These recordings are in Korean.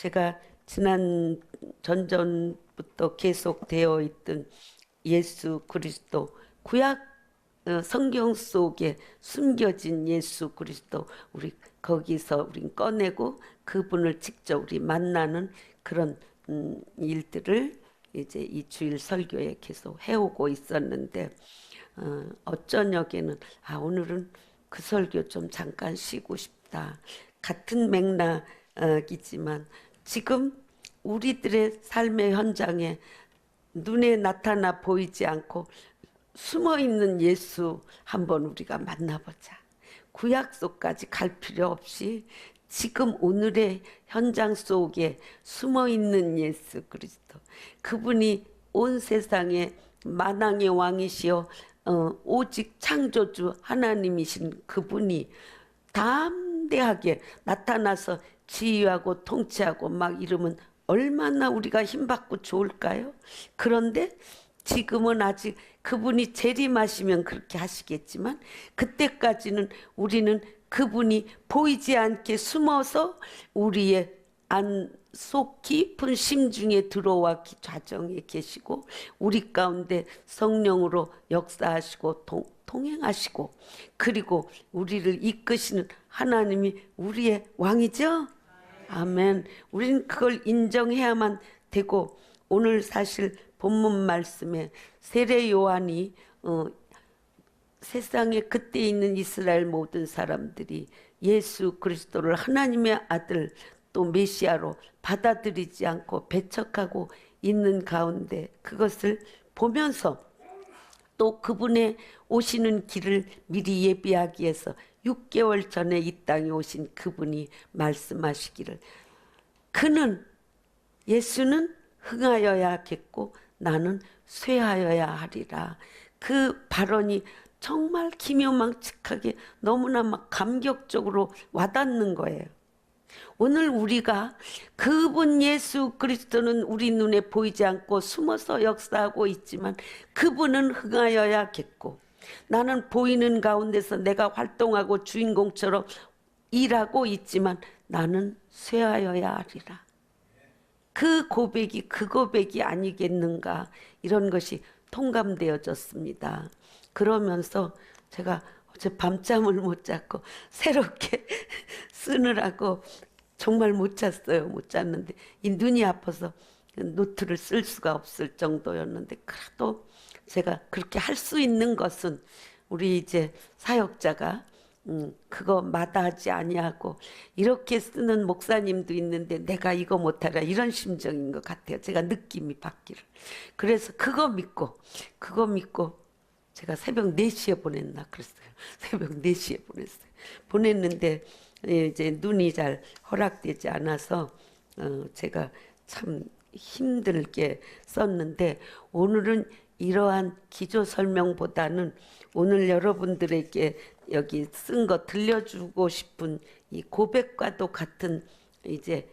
제가 지난 전전부터 계속 되어 있던 예수 그리스도 구약 성경 속에 숨겨진 예수 그리스도 우리 거기서 우리 꺼내고 그분을 직접 우리 만나는 그런 일들을 이제 이 주일 설교에 계속 해오고 있었는데 어쩌녁에는 오늘은 그 설교 좀 잠깐 쉬고 싶다. 같은 맥락이지만 지금 우리들의 삶의 현장에 눈에 나타나 보이지 않고 숨어 있는 예수 한번 우리가 만나보자. 구약 속까지 갈 필요 없이 지금 오늘의 현장 속에 숨어 있는 예수 그리스도, 그분이 온 세상에 만왕의 왕이시여 오직 창조주 하나님이신 그분이 담대하게 나타나서 지휘하고 통치하고 막 이러면 얼마나 우리가 힘받고 좋을까요? 그런데 지금은 아직 그분이 재림하시면 그렇게 하시겠지만 그때까지는 우리는 그분이 보이지 않게 숨어서 우리의 속 깊은 심중에 들어와 좌정에 계시고 우리 가운데 성령으로 역사하시고 통행하시고 그리고 우리를 이끄시는 하나님이 우리의 왕이죠. 아멘. 우리는 그걸 인정해야만 되고, 오늘 사실 본문 말씀에 세례 요한이 세상에 그때 있는 이스라엘 모든 사람들이 예수 그리스도를 하나님의 아들 또 메시아로 받아들이지 않고 배척하고 있는 가운데 그것을 보면서 또 그분의 오시는 길을 미리 예비하기 위해서 6개월 전에 이 땅에 오신 그분이 말씀하시기를 예수는 흥하여야겠고 나는 쇠하여야 하리라. 그 발언이 정말 기묘망측하게 너무나 막 감격적으로 와닿는 거예요. 오늘 우리가 그분 예수 그리스도는 우리 눈에 보이지 않고 숨어서 역사하고 있지만 그분은 흥하여야겠고 나는 보이는 가운데서 내가 활동하고 주인공처럼 일하고 있지만 나는 쇠하여야 하리라. 그 고백이 아니겠는가, 이런 것이 통감되어졌습니다. 그러면서 제가 어제 밤잠을 못 잤고 새롭게 쓰느라고 정말 못 잤어요. 못 잤는데 이 눈이 아파서 노트를 쓸 수가 없을 정도였는데, 그래도 제가 그렇게 할 수 있는 것은 우리 이제 사역자가 그거 마다하지 아니하고 이렇게 쓰는 목사님도 있는데 내가 이거 못하라, 이런 심정인 것 같아요. 제가 느낌이 받기를. 그래서 그거 믿고 제가 새벽 4시에 보냈나 그랬어요. 새벽 4시에 보냈는데 이제 눈이 잘 허락되지 않아서 제가 참 힘들게 썼는데, 오늘은 이러한 기조 설명보다는 오늘 여러분들에게 여기 쓴 거 들려주고 싶은 이 고백과도 같은 이제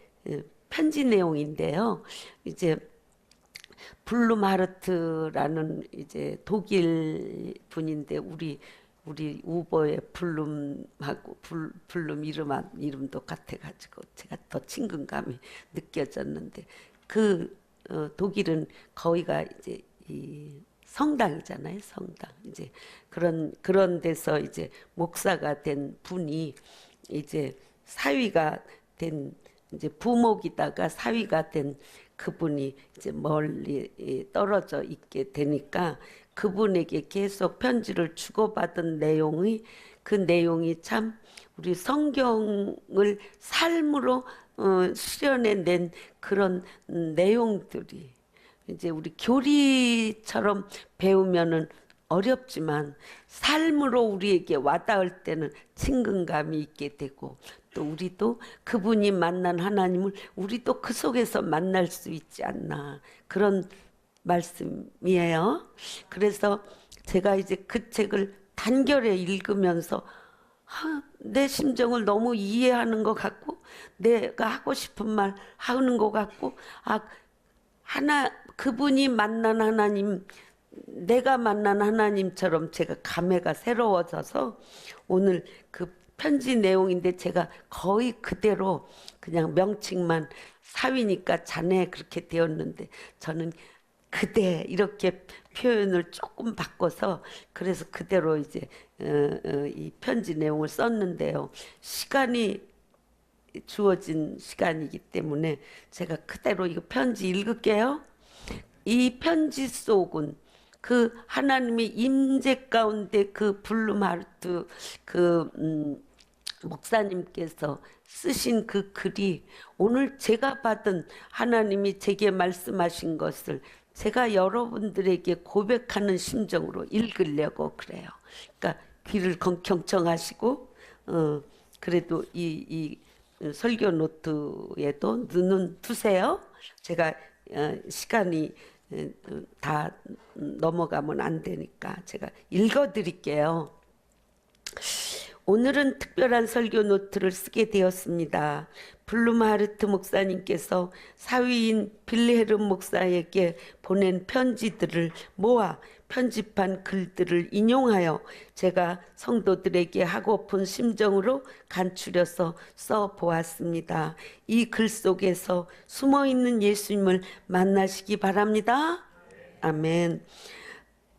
편지 내용인데요. 이제 블룸하르트라는 이제 독일 분인데 우리 우버의 블룸하고 블룸 이름도 같아가지고 제가 더 친근감이 느껴졌는데, 그 독일은 거기가 이제 이 성당이잖아요, 성당. 이제 그런 데서 이제 목사가 된 분이 이제 사위가 된, 이제 부목이다가 사위가 된 그분이 이제 멀리 떨어져 있게 되니까 그분에게 계속 편지를 주고받은 그 내용이 참 우리 성경을 삶으로 실현해낸 그런 내용들이 이제 우리 교리처럼 배우면은 어렵지만 삶으로 우리에게 와닿을 때는 친근감이 있게 되고, 또 우리도 그분이 만난 하나님을 우리도 그 속에서 만날 수 있지 않나, 그런 말씀이에요. 그래서 제가 이제 그 책을 단결에 읽으면서 내 심정을 너무 이해하는 것 같고 내가 하고 싶은 말 하는 것 같고, 그분이 만난 하나님, 내가 만난 하나님처럼 제가 감회가 새로워져서 오늘 그 편지 내용인데 제가 거의 그대로 그냥 명칭만 사위니까 자네 그렇게 되었는데 저는 그대 이렇게 표현을 조금 바꿔서 그래서 그대로 이제 이 편지 내용을 썼는데요. 시간이 주어진 시간이기 때문에 제가 그대로 이거 편지 읽을게요. 이 편지 속은 그 하나님의 임재 가운데 그 블룸하르트 목사님께서 쓰신 그 글이 오늘 제가 받은 하나님이 제게 말씀하신 것을 제가 여러분들에게 고백하는 심정으로 읽으려고 그래요. 그러니까 귀를 경청하시고 그래도 이 설교 노트에도 눈은 두세요. 제가 시간이 다 넘어가면 안 되니까 제가 읽어드릴게요. 오늘은 특별한 설교 노트를 쓰게 되었습니다. 블룸하르트 목사님께서 사위인 빌헤름 목사에게 보낸 편지들을 모아 편집한 글들을 인용하여 제가 성도들에게 하고픈 심정으로 간추려서 써보았습니다. 이 글 속에서 숨어있는 예수님을 만나시기 바랍니다. 아멘.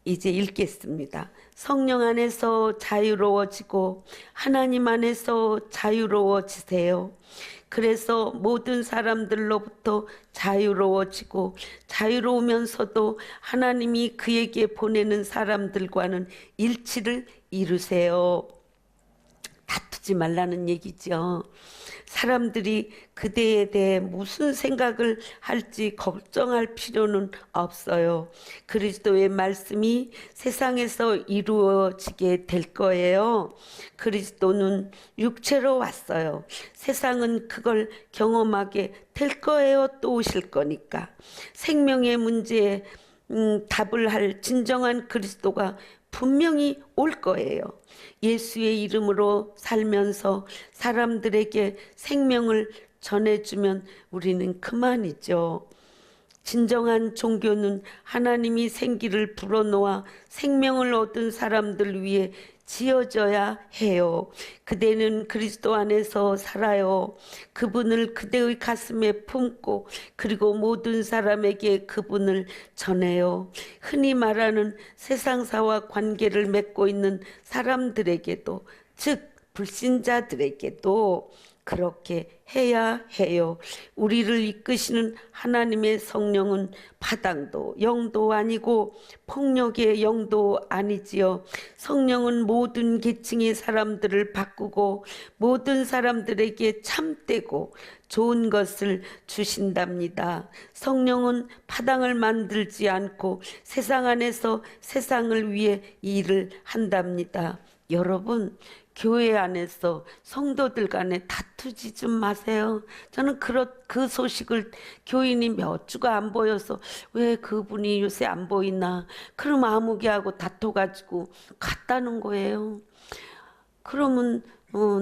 이제 읽겠습니다. 성령 안에서 자유로워지고 하나님 안에서 자유로워지세요. 그래서 모든 사람들로부터 자유로워지고 자유로우면서도 하나님이 그에게 보내는 사람들과는 일치를 이루세요. 다투지 말라는 얘기죠. 사람들이 그대에 대해 무슨 생각을 할지 걱정할 필요는 없어요. 그리스도의 말씀이 세상에서 이루어지게 될 거예요. 그리스도는 육체로 왔어요. 세상은 그걸 경험하게 될 거예요. 또 오실 거니까. 생명의 문제에 답을 할 진정한 그리스도가 분명히 올 거예요. 예수의 이름으로 살면서 사람들에게 생명을 전해주면 우리는 그만이죠. 진정한 종교는 하나님이 생기를 불어넣어 생명을 얻은 사람들 위해 지어져야 해요. 그대는 그리스도 안에서 살아요. 그분을 그대의 가슴에 품고 그리고 모든 사람에게 그분을 전해요. 흔히 말하는 세상사와 관계를 맺고 있는 사람들에게도, 즉 불신자들에게도 그렇게 해야 해요. 우리를 이끄시는 하나님의 성령은 파당도 영도 아니고 폭력의 영도 아니지요. 성령은 모든 계층의 사람들을 바꾸고 모든 사람들에게 참되고 좋은 것을 주신답니다. 성령은 파당을 만들지 않고 세상 안에서 세상을 위해 일을 한답니다. 여러분, 교회 안에서 성도들 간에 다투지 좀 마세요. 저는 그 소식을 교인이 몇 주가 안 보여서 왜 그분이 요새 안 보이나, 그럼 아무개하고 다퉈가지고 갔다는 거예요. 그러면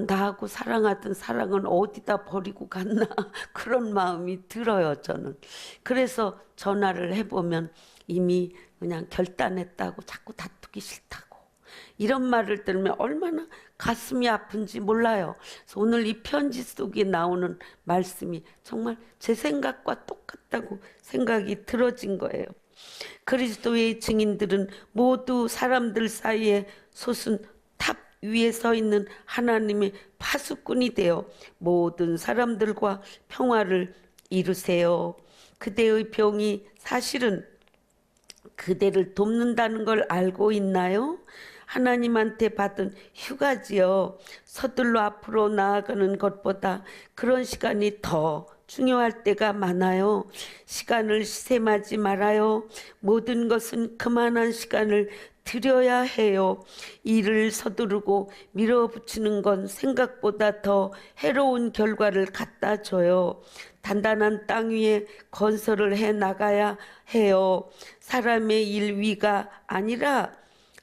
나하고 사랑하던 사랑은 어디다 버리고 갔나 그런 마음이 들어요. 저는 그래서 전화를 해보면 이미 그냥 결단했다고, 자꾸 다투기 싫다고 이런 말을 들으면 얼마나 가슴이 아픈지 몰라요. 그래서 오늘 이 편지 속에 나오는 말씀이 정말 제 생각과 똑같다고 생각이 들어진 거예요. 그리스도의 증인들은 모두 사람들 사이에 솟은 탑 위에 서 있는 하나님의 파수꾼이 되어 모든 사람들과 평화를 이루세요. 그대의 병이 사실은 그대를 돕는다는 걸 알고 있나요? 하나님한테 받은 휴가지요. 서둘러 앞으로 나아가는 것보다 그런 시간이 더 중요할 때가 많아요. 시간을 셈하지 말아요. 모든 것은 그만한 시간을 들여야 해요. 일을 서두르고 밀어붙이는 건 생각보다 더 해로운 결과를 갖다 줘요. 단단한 땅 위에 건설을 해 나가야 해요. 사람의 일 위가 아니라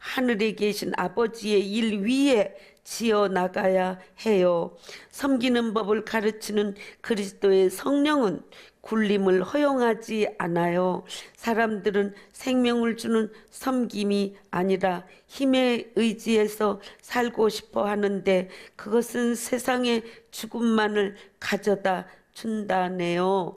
하늘에 계신 아버지의 일 위에 지어 나가야 해요. 섬기는 법을 가르치는 그리스도의 성령은 굴림을 허용하지 않아요. 사람들은 생명을 주는 섬김이 아니라 힘에 의지해서 살고 싶어 하는데 그것은 세상의 죽음만을 가져다 준다네요.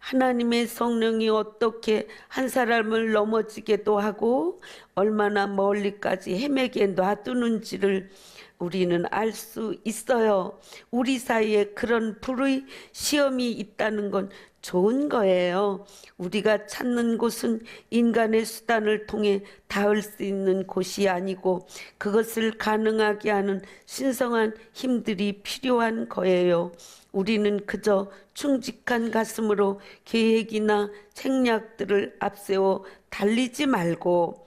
하나님의 성령이 어떻게 한 사람을 넘어지게도 하고 얼마나 멀리까지 헤매게 놔두는지를 우리는 알 수 있어요. 우리 사이에 그런 불의 시험이 있다는 건 좋은 거예요. 우리가 찾는 곳은 인간의 수단을 통해 닿을 수 있는 곳이 아니고 그것을 가능하게 하는 신성한 힘들이 필요한 거예요. 우리는 그저 충직한 가슴으로 계획이나 생략들을 앞세워 달리지 말고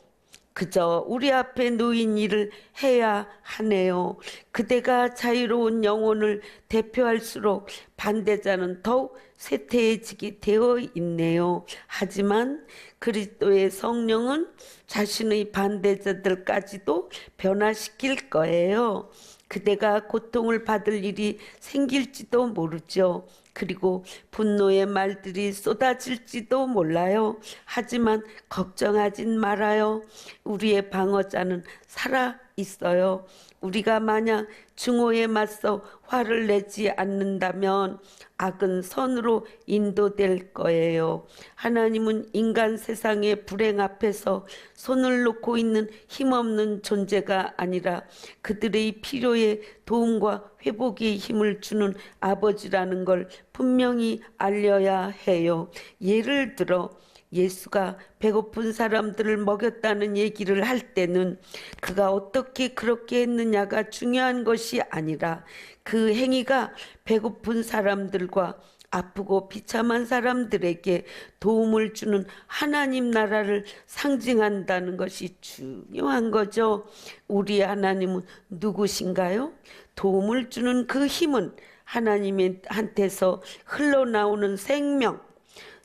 그저 우리 앞에 놓인 일을 해야 하네요. 그대가 자유로운 영혼을 대표할수록 반대자는 더욱 쇠퇴해지게 되어 있네요. 하지만 그리스도의 성령은 자신의 반대자들까지도 변화시킬 거예요. 그대가 고통을 받을 일이 생길지도 모르죠. 그리고 분노의 말들이 쏟아질지도 몰라요. 하지만 걱정하진 말아요. 우리의 방어자는 살아 있어요. 우리가 만약 증오에 맞서 화를 내지 않는다면 악은 선으로 인도될 거예요. 하나님은 인간 세상의 불행 앞에서 손을 놓고 있는 힘없는 존재가 아니라 그들의 필요에 도움과 회복의 힘을 주는 아버지라는 걸 분명히 알려야 해요. 예를 들어 예수가 배고픈 사람들을 먹였다는 얘기를 할 때는 그가 어떻게 그렇게 했느냐가 중요한 것이 아니라 그 행위가 배고픈 사람들과 아프고 비참한 사람들에게 도움을 주는 하나님 나라를 상징한다는 것이 중요한 거죠. 우리 하나님은 누구신가요? 도움을 주는 그 힘은 하나님한테서 흘러나오는 생명,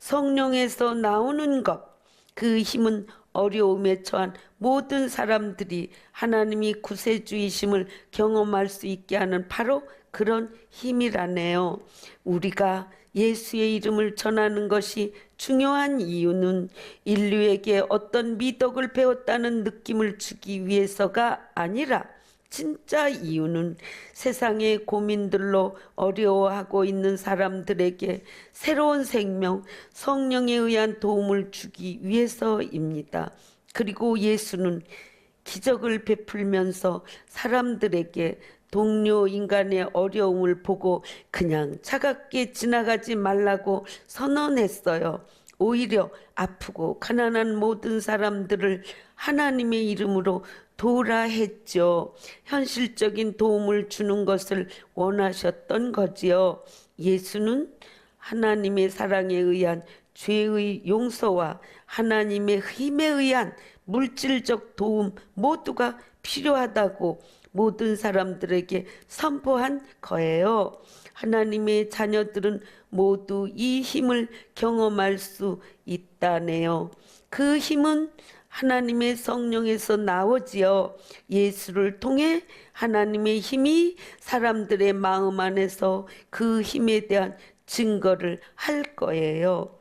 성령에서 나오는 것, 그 힘은 어려움에 처한 모든 사람들이 하나님이 구세주이심을 경험할 수 있게 하는 바로 그런 힘이라네요. 우리가 예수의 이름을 전하는 것이 중요한 이유는 인류에게 어떤 미덕을 배웠다는 느낌을 주기 위해서가 아니라 진짜 이유는 세상의 고민들로 어려워하고 있는 사람들에게 새로운 생명, 성령에 의한 도움을 주기 위해서입니다. 그리고 예수는 기적을 베풀면서 사람들에게 동료 인간의 어려움을 보고 그냥 차갑게 지나가지 말라고 선언했어요. 오히려 아프고 가난한 모든 사람들을 하나님의 이름으로 도우라 했죠. 현실적인 도움을 주는 것을 원하셨던 거지요. 예수는 하나님의 사랑에 의한 죄의 용서와 하나님의 힘에 의한 물질적 도움 모두가 필요하다고 모든 사람들에게 선포한 거예요. 하나님의 자녀들은 모두 이 힘을 경험할 수 있다네요. 그 힘은 하나님의 성령에서 나오지요. 예수를 통해 하나님의 힘이 사람들의 마음 안에서 그 힘에 대한 증거를 할 거예요.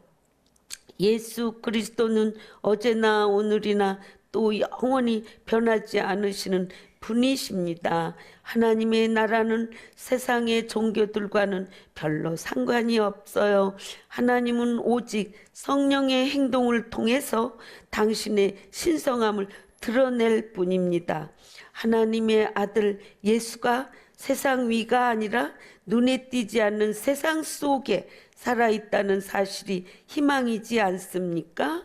예수 그리스도는 어제나 오늘이나 또 영원히 변하지 않으시는 분이십니다. 하나님의 나라는 세상의 종교들과는 별로 상관이 없어요. 하나님은 오직 성령의 행동을 통해서 당신의 신성함을 드러낼 뿐입니다. 하나님의 아들 예수가 세상 위가 아니라 눈에 띄지 않는 세상 속에 살아있다는 사실이 희망이지 않습니까?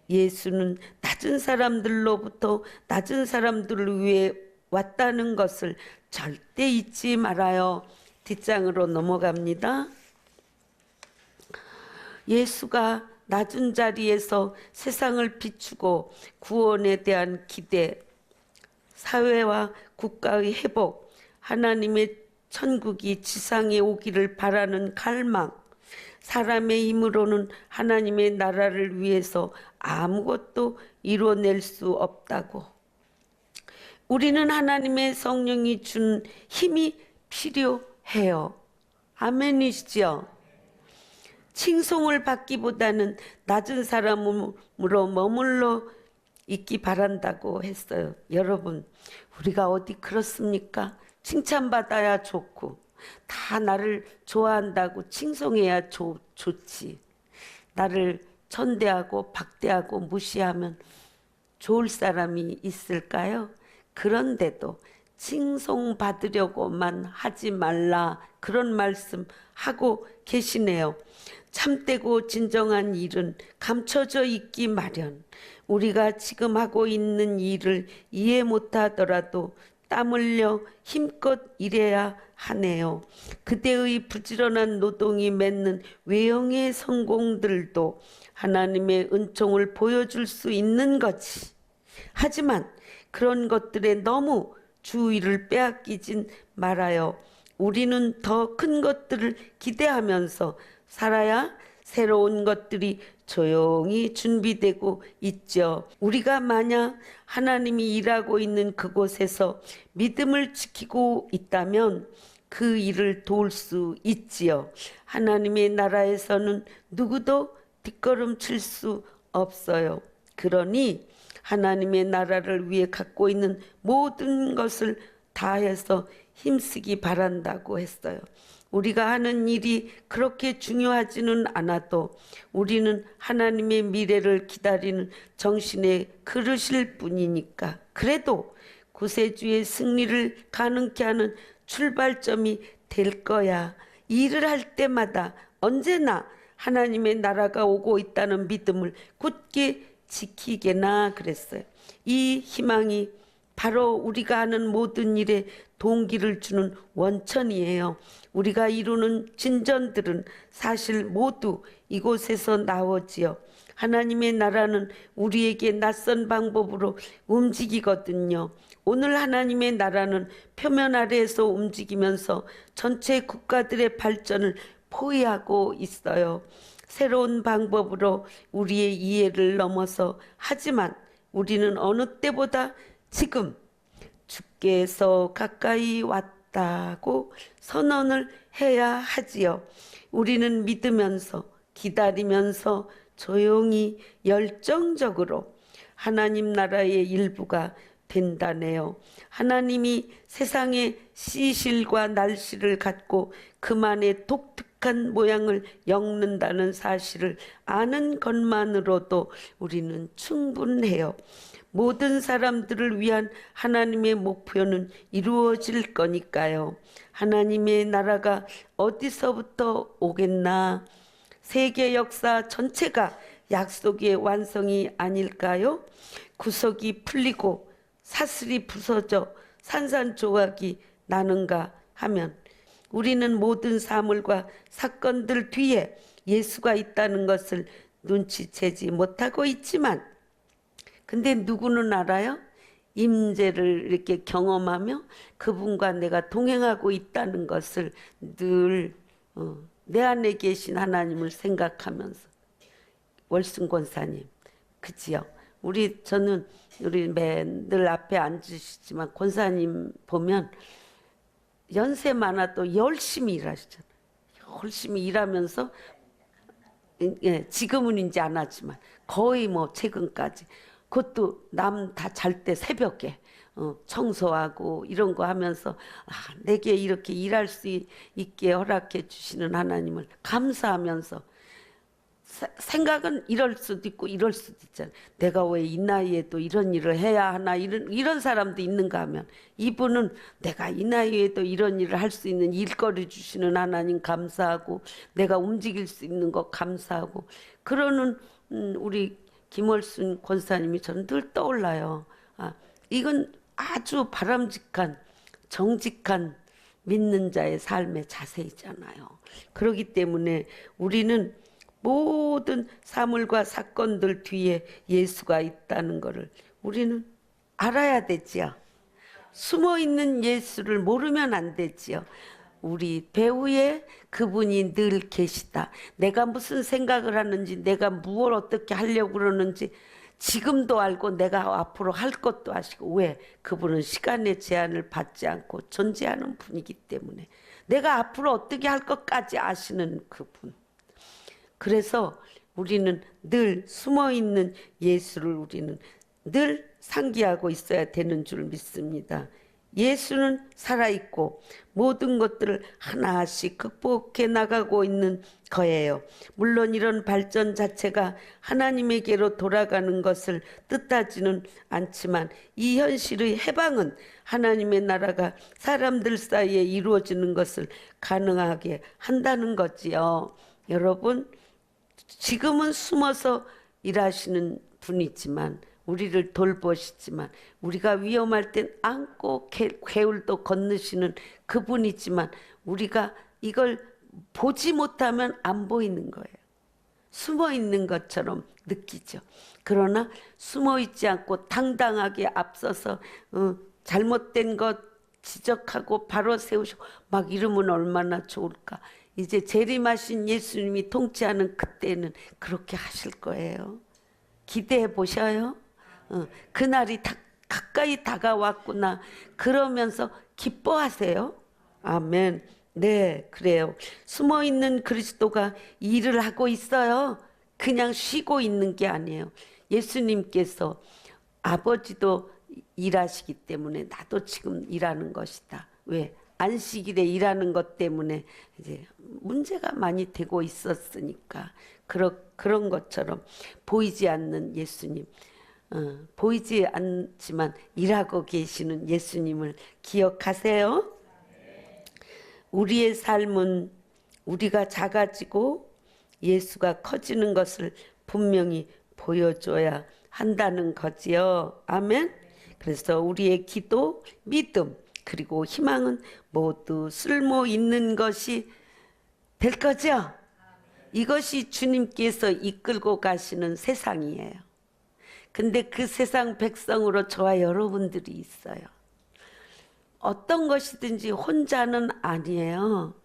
예수는 낮은 사람들로부터 낮은 사람들을 위해 왔다는 것을 절대 잊지 말아요. 뒷장으로 넘어갑니다. 예수가 낮은 자리에서 세상을 비추고 구원에 대한 기대, 사회와 국가의 회복, 하나님의 천국이 지상에 오기를 바라는 갈망, 사람의 힘으로는 하나님의 나라를 위해서 아무것도 이뤄낼 수 없다고. 우리는 하나님의 성령이 준 힘이 필요해요. 아멘이시죠? 칭송을 받기보다는 낮은 사람으로 머물러 있기 바란다고 했어요. 여러분, 우리가 어디 그렇습니까? 칭찬받아야 좋고 다 나를 좋아한다고 칭송해야 좋지. 나를 천대하고 박대하고 무시하면 좋을 사람이 있을까요? 그런데도 칭송받으려고만 하지 말라, 그런 말씀 하고 계시네요. 참되고 진정한 일은 감춰져 있기 마련. 우리가 지금 하고 있는 일을 이해 못하더라도 땀 흘려 힘껏 일해야 하네요. 그대의 부지런한 노동이 맺는 외형의 성공들도 하나님의 은총을 보여줄 수 있는 거지. 하지만 그런 것들에 너무 주의를 빼앗기진 말아요. 우리는 더 큰 것들을 기대하면서 살아야 새로운 것들이 조용히 준비되고 있죠. 우리가 만약 하나님이 일하고 있는 그곳에서 믿음을 지키고 있다면 그 일을 도울 수 있지요. 하나님의 나라에서는 누구도 뒷걸음칠 수 없어요. 그러니 하나님의 나라를 위해 갖고 있는 모든 것을 다해서 힘쓰기 바란다고 했어요. 우리가 하는 일이 그렇게 중요하지는 않아도 우리는 하나님의 미래를 기다리는 정신의 그릇일 뿐이니까. 그래도 구세주의 승리를 가능케 하는 출발점이 될 거야. 일을 할 때마다 언제나 하나님의 나라가 오고 있다는 믿음을 굳게 지키게나 그랬어요. 이 희망이 바로 우리가 하는 모든 일에 동기를 주는 원천이에요. 우리가 이루는 진전들은 사실 모두 이곳에서 나오지요. 하나님의 나라는 우리에게 낯선 방법으로 움직이거든요. 오늘 하나님의 나라는 표면 아래에서 움직이면서 전체 국가들의 발전을 포위하고 있어요. 새로운 방법으로 우리의 이해를 넘어서, 하지만 우리는 어느 때보다 지금 주께서 가까이 왔다고 선언을 해야 하지요. 우리는 믿으면서, 기다리면서, 조용히 열정적으로 하나님 나라의 일부가 된다네요. 하나님이 세상의 시실과 날씨를 갖고 그만의 독특한 모양을 엮는다는 사실을 아는 것만으로도 우리는 충분해요. 모든 사람들을 위한 하나님의 목표는 이루어질 거니까요. 하나님의 나라가 어디서부터 오겠나? 세계 역사 전체가 약속의 완성이 아닐까요? 구석이 풀리고 사슬이 부서져 산산조각이 나는가 하면 우리는 모든 사물과 사건들 뒤에 예수가 있다는 것을 눈치채지 못하고 있지만, 근데 누구는 알아요? 임재를 이렇게 경험하며 그분과 내가 동행하고 있다는 것을 늘 내 안에 계신 하나님을 생각하면서. 월순 권사님, 그지요? 저는 우리 맨늘 앞에 앉으시지만 권사님 보면 연세 많아도 열심히 일하시잖아요. 열심히 일하면서, 예, 지금은 이제 안 하지만 거의 뭐 최근까지 그것도 남 다 잘 때 새벽에 청소하고 이런 거 하면서 내게 이렇게 일할 수 있게 허락해 주시는 하나님을 감사하면서, 생각은 이럴 수도 있고 이럴 수도 있잖아요. 내가 왜 이 나이에도 이런 일을 해야 하나, 이런 사람도 있는가 하면, 이분은 내가 이 나이에도 이런 일을 할 수 있는 일거리 주시는 하나님 감사하고, 내가 움직일 수 있는 거 감사하고, 그러는 우리 김월순 권사님이 저는 늘 떠올라요. 이건 아주 바람직한 정직한 믿는 자의 삶의 자세이잖아요. 그렇기 때문에 우리는 모든 사물과 사건들 뒤에 예수가 있다는 것을 우리는 알아야 되지요. 숨어있는 예수를 모르면 안 되지요. 우리 배후에 그분이 늘 계시다. 내가 무슨 생각을 하는지, 내가 무엇을 어떻게 하려고 그러는지 지금도 알고 내가 앞으로 할 것도 아시고. 왜? 그분은 시간의 제한을 받지 않고 존재하는 분이기 때문에 내가 앞으로 어떻게 할 것까지 아시는 그분. 그래서 우리는 늘 숨어있는 예수를 우리는 늘 상기하고 있어야 되는 줄 믿습니다. 예수는 살아있고 모든 것들을 하나씩 극복해 나가고 있는 거예요. 물론 이런 발전 자체가 하나님에게로 돌아가는 것을 뜻하지는 않지만 이 현실의 해방은 하나님의 나라가 사람들 사이에 이루어지는 것을 가능하게 한다는 거지요. 여러분, 지금은 숨어서 일하시는 분이지만 우리를 돌보시지만 우리가 위험할 땐 안고 개울도 건너시는 그분이지만 우리가 이걸 보지 못하면 안 보이는 거예요. 숨어 있는 것처럼 느끼죠. 그러나 숨어 있지 않고 당당하게 앞서서 잘못된 것 지적하고 바로 세우시고 막 이러면 얼마나 좋을까. 이제 재림하신 예수님이 통치하는 그때는 그렇게 하실 거예요. 기대해 보셔요. 그날이 가까이 다가왔구나. 그러면서 기뻐하세요. 아멘. 네, 그래요. 숨어 있는 그리스도가 일을 하고 있어요. 그냥 쉬고 있는 게 아니에요. 예수님께서 아버지도 일하시기 때문에 나도 지금 일하는 것이다. 왜? 안식일에 일하는 것 때문에 이제 문제가 많이 되고 있었으니까 그런 것처럼 보이지 않는 예수님, 보이지 않지만 일하고 계시는 예수님을 기억하세요. 우리의 삶은 우리가 작아지고 예수가 커지는 것을 분명히 보여줘야 한다는 거지요. 아멘. 그래서 우리의 기도, 믿음, 그리고 희망은 모두 쓸모 있는 것이 될 거죠. 이것이 주님께서 이끌고 가시는 세상이에요. 근데 그 세상 백성으로 저와 여러분들이 있어요. 어떤 것이든지 혼자는 아니에요.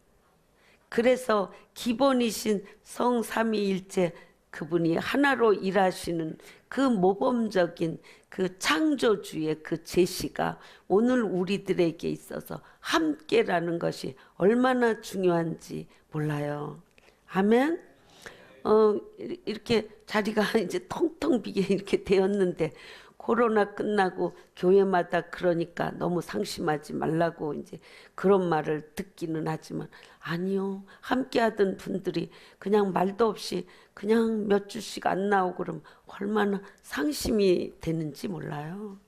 그래서 기본이신 성삼위일체 그분이 하나로 일하시는 그 모범적인 그 창조주의 그 제시가 오늘 우리들에게 있어서 함께라는 것이 얼마나 중요한지 몰라요. 아멘. 이렇게 자리가 이제 텅텅 비게 이렇게 되었는데 코로나 끝나고 교회마다 그러니까 너무 상심하지 말라고 이제 그런 말을 듣기는 하지만 아니요. 함께하던 분들이 그냥 말도 없이 그냥 몇 주씩 안 나오고 그러면 얼마나 상심이 되는지 몰라요.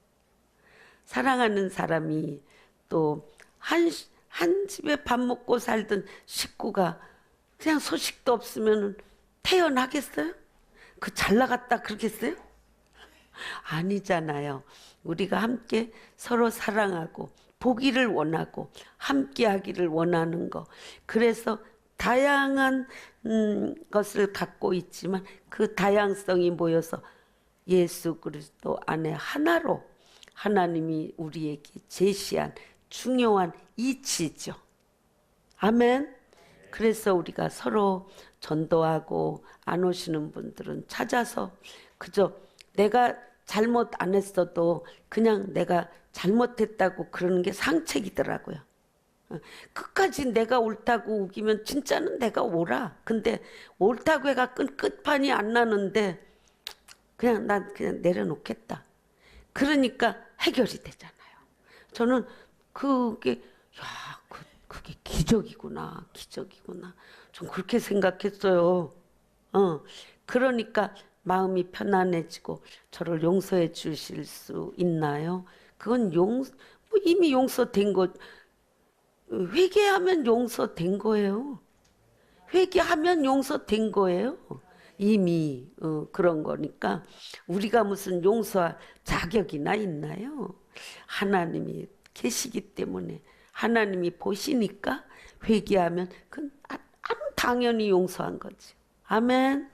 사랑하는 사람이 또 한 집에 밥 먹고 살던 식구가 그냥 소식도 없으면 태어나겠어요? 그 잘 나갔다 그러겠어요? 아니잖아요. 우리가 함께 서로 사랑하고 보기를 원하고 함께 하기를 원하는 거. 그래서 다양한 것을 갖고 있지만 그 다양성이 모여서 예수 그리스도 안에 하나로 하나님이 우리에게 제시한 중요한 이치죠. 아멘. 그래서 우리가 서로 전도하고 안 오시는 분들은 찾아서 그저 내가 잘못 안 했어도 그냥 내가 잘못했다고 그러는 게 상책이더라고요. 끝까지 내가 옳다고 우기면 진짜는 내가 옳아. 근데 옳다고 해가 끝판이 안 나는데 그냥 난 그냥 내려놓겠다. 그러니까 해결이 되잖아요. 저는 그게 그게 기적이구나. 좀 그렇게 생각했어요. 그러니까 마음이 편안해지고 저를 용서해 주실 수 있나요? 그건 이미 용서된 거, 회개하면 용서된 거예요. 회개하면 용서된 거예요. 이미 그런 거니까 우리가 무슨 용서할 자격이나 있나요? 하나님이 계시기 때문에 하나님이 보시니까 회개하면 그건 당연히 용서한 거지. 아멘.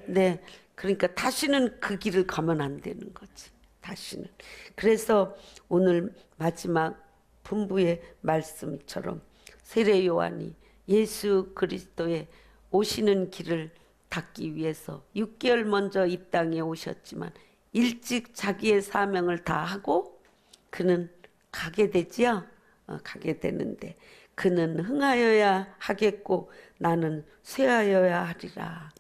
네. 그러니까 다시는 그 길을 가면 안 되는 거지. 다시는. 그래서 오늘 마지막 분부의 말씀처럼 세례 요한이 예수 그리스도의 오시는 길을 닦기 위해서 6개월 먼저 이 땅에 오셨지만 일찍 자기의 사명을 다 하고 그는 가게 되지요. 가게 되는데 그는 흥하여야 하겠고 나는 쇠하여야 하리라.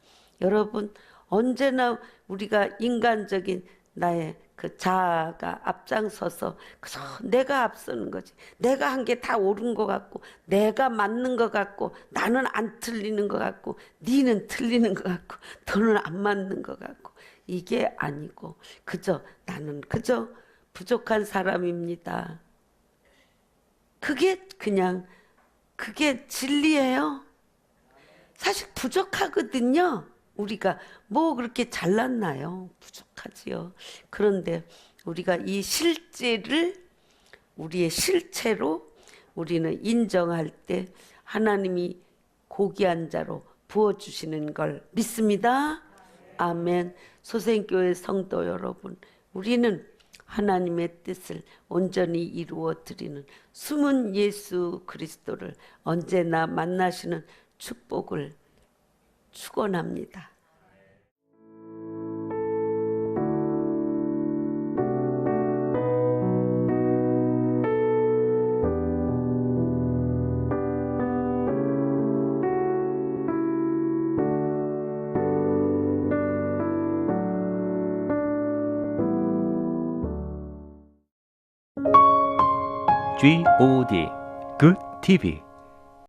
여러분 언제나 우리가 인간적인 나의 그 자아가 앞장서서 그저 내가 앞서는 거지. 내가 한 게 다 옳은 것 같고 내가 맞는 것 같고 나는 안 틀리는 것 같고 니는 틀리는 것 같고 너는 안 맞는 것 같고 이게 아니고 그저 나는 그저 부족한 사람입니다. 그게 그냥 그게 진리예요. 사실 부족하거든요. 우리가 뭐 그렇게 잘났나요? 부족하지요. 그런데 우리가 이 실제를 우리의 실체로 우리는 인정할 때 하나님이 고귀한 자로 부어주시는 걸 믿습니다. 아멘. 소생교회 성도 여러분, 우리는 하나님의 뜻을 온전히 이루어 드리는 숨은 예수 그리스도를 언제나 만나시는 축복을 축원합니다. GOD Good TV